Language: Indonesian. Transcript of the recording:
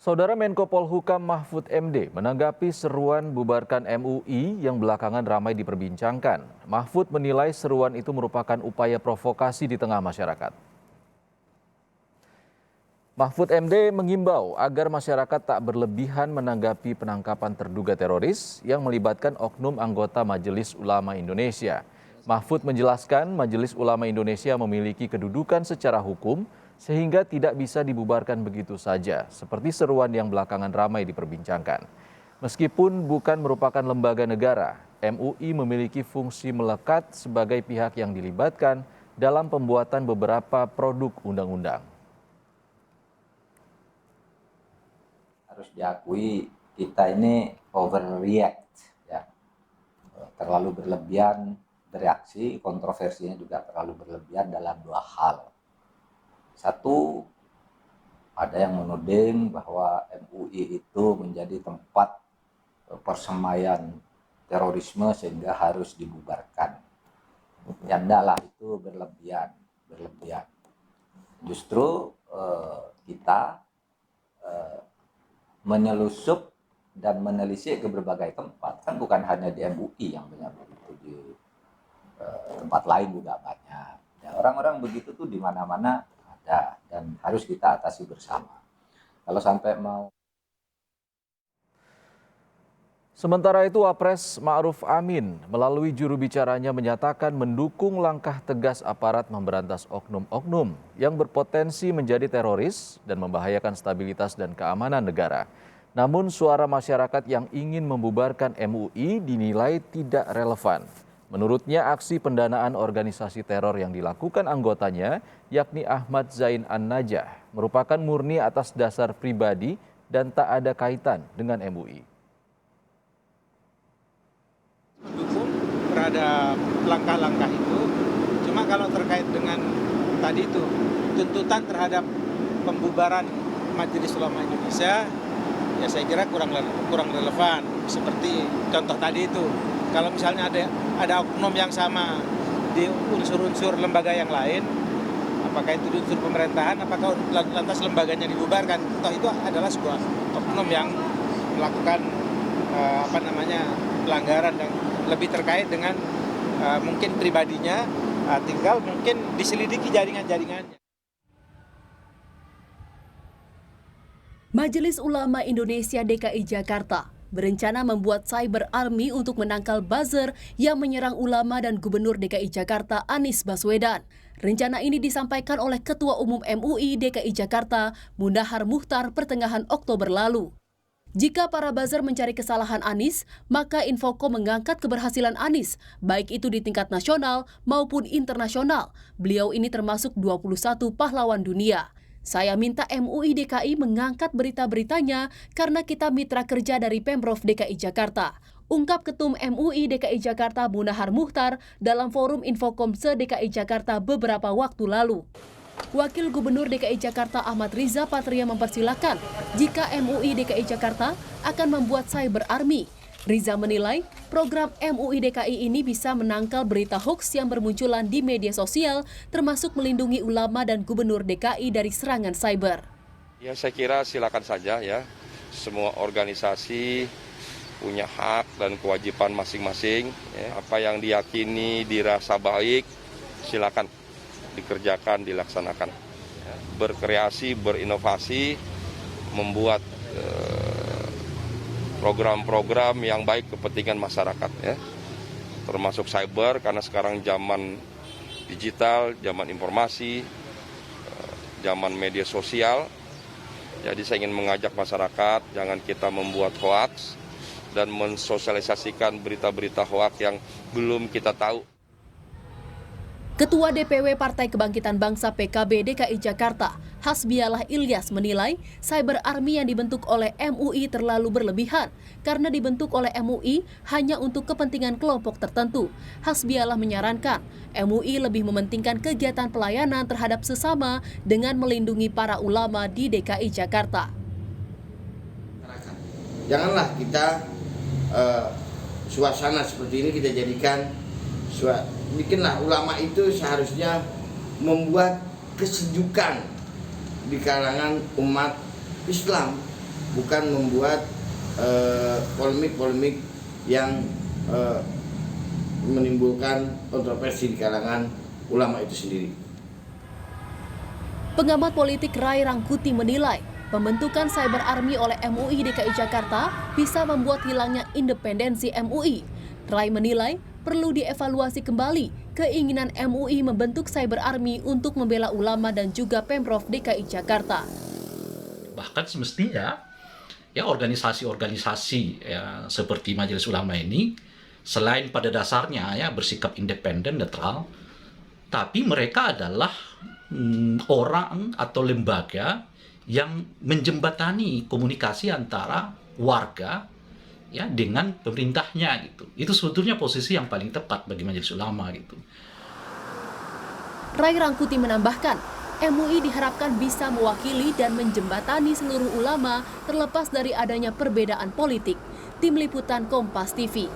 Saudara Menko Polhukam Mahfud MD menanggapi seruan bubarkan MUI yang belakangan ramai diperbincangkan. Mahfud menilai seruan itu merupakan upaya provokasi di tengah masyarakat. Mahfud MD mengimbau agar masyarakat tak berlebihan menanggapi penangkapan terduga teroris yang melibatkan oknum anggota Majelis Ulama Indonesia. Mahfud menjelaskan Majelis Ulama Indonesia memiliki kedudukan secara hukum sehingga tidak bisa dibubarkan begitu saja, seperti seruan yang belakangan ramai diperbincangkan. Meskipun bukan merupakan lembaga negara, MUI memiliki fungsi melekat sebagai pihak yang dilibatkan dalam pembuatan beberapa produk undang-undang. Harus diakui kita ini overreact, ya, terlalu berlebihan bereaksi, kontroversinya juga terlalu berlebihan dalam dua hal. Satu, ada yang menuding bahwa MUI itu menjadi tempat persemaian terorisme sehingga harus dibubarkan. Ya enggaklah, itu berlebihan. Justru kita menyelusup dan menelisik ke berbagai tempat. Kan bukan hanya di MUI yang banyak begitu, di tempat lain juga banyak. Ya, orang-orang begitu tuh di mana-mana ada dan harus kita atasi bersama. Kalau sampai mau. Sementara itu, Wapres Ma'ruf Amin melalui juru bicaranya menyatakan mendukung langkah tegas aparat memberantas oknum-oknum yang berpotensi menjadi teroris dan membahayakan stabilitas dan keamanan negara. Namun suara masyarakat yang ingin membubarkan MUI dinilai tidak relevan. Menurutnya, aksi pendanaan organisasi teror yang dilakukan anggotanya, yakni Ahmad Zain An-Najah, merupakan murni atas dasar pribadi dan tak ada kaitan dengan MUI. Mendukung terhadap langkah-langkah itu, cuma kalau terkait dengan tadi itu tuntutan terhadap pembubaran Majelis Ulama Indonesia, ya saya kira kurang relevan. Seperti contoh tadi itu, kalau misalnya ada oknum yang sama di unsur-unsur lembaga yang lain, apakah itu di unsur pemerintahan, apakah lantas lembaganya dibubarkan, toh itu adalah sebuah oknum yang melakukan pelanggaran yang lebih terkait dengan mungkin pribadinya, tinggal mungkin diselidiki jaringan-jaringannya. Majelis Ulama Indonesia DKI Jakarta berencana membuat cyber army untuk menangkal buzzer yang menyerang ulama dan Gubernur DKI Jakarta Anies Baswedan. Rencana ini disampaikan oleh Ketua Umum MUI DKI Jakarta Munahar Mukhtar pertengahan Oktober lalu. Jika para buzzer mencari kesalahan Anies, maka Infocom mengangkat keberhasilan Anies, baik itu di tingkat nasional maupun internasional. Beliau ini termasuk 21 pahlawan dunia. Saya minta MUI DKI mengangkat berita-beritanya karena kita mitra kerja dari Pemprov DKI Jakarta. Ungkap Ketum MUI DKI Jakarta Munahar Mukhtar dalam forum Infocom se-DKI Jakarta beberapa waktu lalu. Wakil Gubernur DKI Jakarta Ahmad Riza Patria mempersilahkan jika MUI DKI Jakarta akan membuat cyber army. Riza menilai program MUI DKI ini bisa menangkal berita hoaks yang bermunculan di media sosial, termasuk melindungi ulama dan Gubernur DKI dari serangan cyber. Ya, saya kira silakan saja ya, semua organisasi punya hak dan kewajiban masing-masing. Ya, apa yang diyakini dirasa baik, silakan dikerjakan, dilaksanakan. Ya, berkreasi, berinovasi, membuat program-program yang baik kepentingan masyarakat, ya, termasuk cyber, karena sekarang zaman digital, zaman informasi, zaman media sosial. Jadi saya ingin mengajak masyarakat, jangan kita membuat hoaks dan mensosialisasikan berita-berita hoaks yang belum kita tahu. Ketua DPW Partai Kebangkitan Bangsa PKB DKI Jakarta, Hasbialah Ilyas menilai cyber army yang dibentuk oleh MUI terlalu berlebihan karena dibentuk oleh MUI hanya untuk kepentingan kelompok tertentu. Hasbialah menyarankan MUI lebih mementingkan kegiatan pelayanan terhadap sesama dengan melindungi para ulama di DKI Jakarta. Janganlah kita suasana seperti ini kita jadikan bikinlah ulama itu seharusnya membuat kesejukan di kalangan umat Islam. bukan membuat polemik-polemik yang menimbulkan kontroversi di kalangan ulama itu sendiri. Pengamat politik Ray Rangkuti menilai pembentukan Cyber Army oleh MUI DKI Jakarta bisa membuat hilangnya independensi MUI. Ray menilai perlu dievaluasi kembali keinginan MUI membentuk Cyber Army untuk membela ulama dan juga Pemprov DKI Jakarta. Bahkan semestinya ya organisasi-organisasi ya, seperti Majelis Ulama ini selain pada dasarnya ya bersikap independen netral, tapi mereka adalah orang atau lembaga yang menjembatani komunikasi antara warga ya dengan pemerintahnya gitu. Itu sebetulnya posisi yang paling tepat bagi Majelis Ulama gitu. Ray Rangkuti menambahkan, MUI diharapkan bisa mewakili dan menjembatani seluruh ulama terlepas dari adanya perbedaan politik. Tim Liputan Kompas TV.